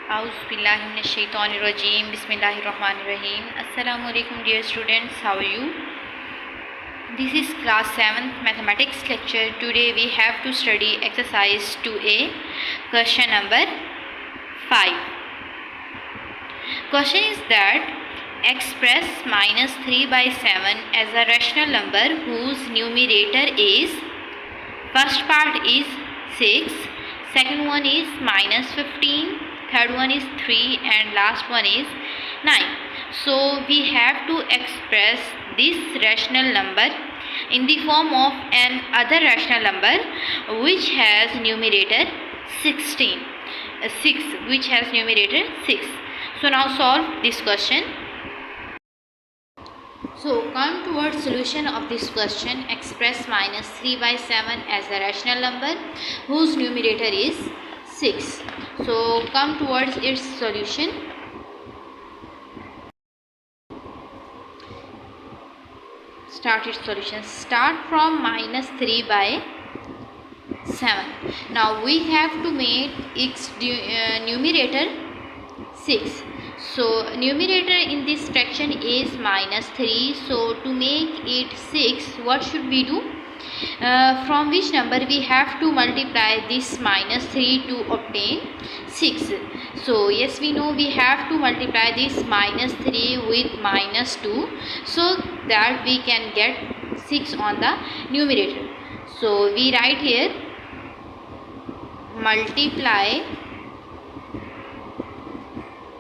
Auzubillahiminash-shaytanir-rajeem. Bismillahir-rahmanir-rahim. Assalamualaikum dear students, how are you? This is class 7th mathematics lecture. Today we have to study exercise 2a, question number 5. Question is that express minus 3 by 7 as a rational number whose numerator is, first part is 6, second one is minus 15, third one is 3 and last one is 9. So we have to express this rational number in the form of an other rational number which has numerator 6, which has numerator 6. So now solve this question. So come towards solution of this question. Express minus 3 by 7 as a rational number whose numerator is 6. So come towards its solution. Start its solution. Start from minus 3 by 7. Now we have to make its numerator 6. So numerator in this fraction is minus 3. So to make it 6, what should we do? From which number we have to multiply this minus 3 to obtain 6. So yes, we know we have to multiply this minus 3 with minus 2 so that we can get 6 on the numerator. So we write here multiply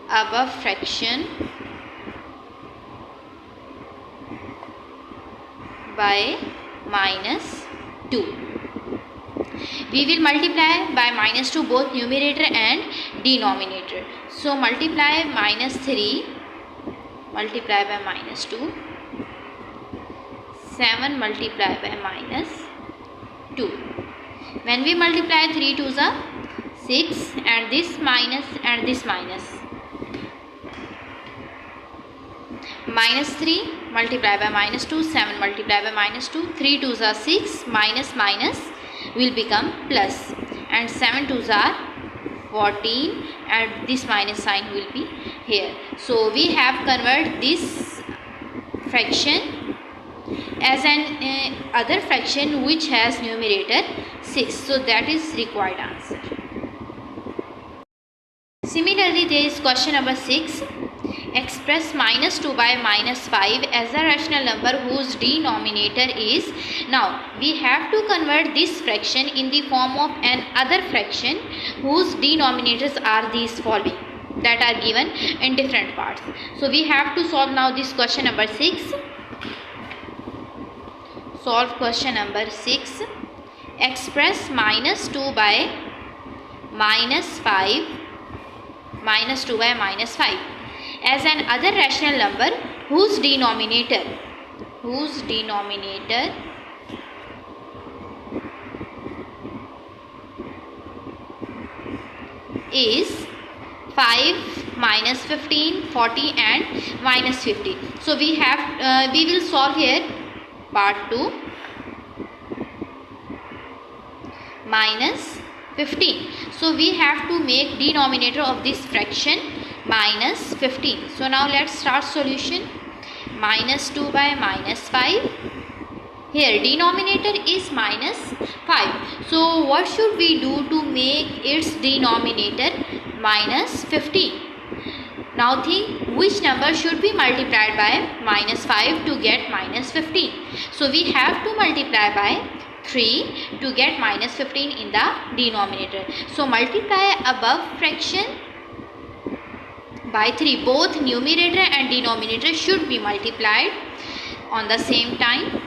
above fraction by minus 2. We will multiply by minus 2 both numerator and denominator. So multiply minus 3 multiply by minus 2, 7 multiply by minus 2. When we multiply 3 2s are 6 and this minus and this minus. Minus 3 multiply by minus 2, 7 multiply by minus 2, 3 2s are 6, minus minus will become plus and 7 2s are 14 and this minus sign will be here. So we have converted this fraction as an other fraction which has numerator 6. So that is required answer. Similarly, there is question number 6. Express minus 2 by minus 5 as a rational number whose denominator is. Now we have to convert this fraction in the form of an other fraction whose denominators are these following that are given in different parts. So we have to solve now this question number 6. Solve question number 6. Express minus 2 by minus 5 minus 2 by minus 5 as an other rational number whose denominator is 5, minus 15, 40 and minus 50. So we will solve here part 2 minus 15. So we have to make denominator of this fraction minus 15. So now let's start solution. Minus 2 by minus 5. Here denominator is minus 5. So what should we do to make its denominator minus 15? Now think which number should be multiplied by minus 5 to get minus 15. So we have to multiply by 3 to get minus 15 in the denominator. So multiply above fraction by 3. Both numerator and denominator should be multiplied on the same time.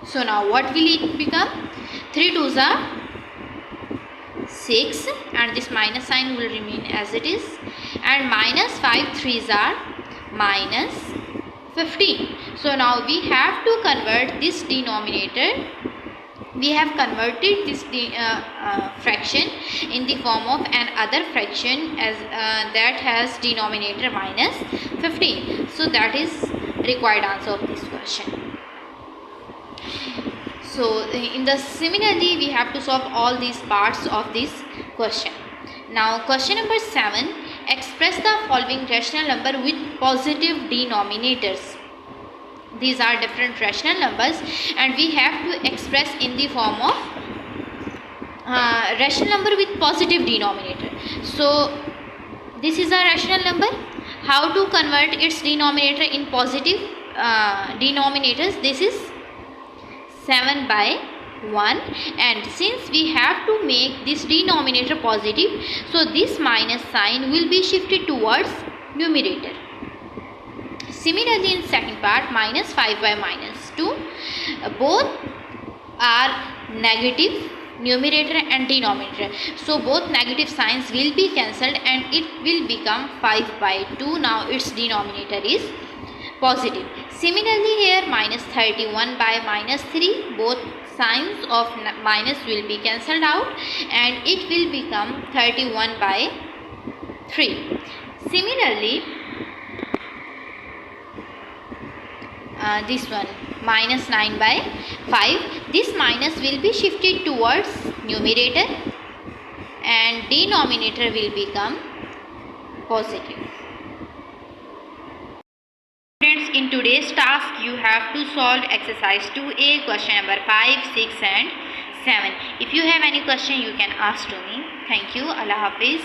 So now what will it become? 3 2s are 6 and this minus sign will remain as it is, and minus 5 3s are minus 15. So now we have to convert this denominator. We have converted this fraction in the form of an other fraction as that has denominator minus 15. So that is required answer of this question. So in the similarly we have to solve all these parts of this question. Now question number 7. Express the following rational number with positive denominators. These are different rational numbers and we have to express in the form of rational number with positive denominator. So this is a rational number. How to convert its denominator in positive denominators? This is 7 by 1, and since we have to make this denominator positive, so this minus sign will be shifted towards numerator. Similarly, in second part, minus 5 by minus 2, both are negative, numerator and denominator. So both negative signs will be cancelled and it will become 5 by 2. Now its denominator is positive. Similarly, here minus 31 by minus 3, both signs of minus will be cancelled out and it will become 31 by 3. Similarly, this one minus 9 by 5, this minus will be shifted towards numerator and denominator will become positive. Students, in today's task you have to solve exercise 2a, question number 5, 6 and 7. If you have any question you can ask to me. Thank you. Allah Hafiz.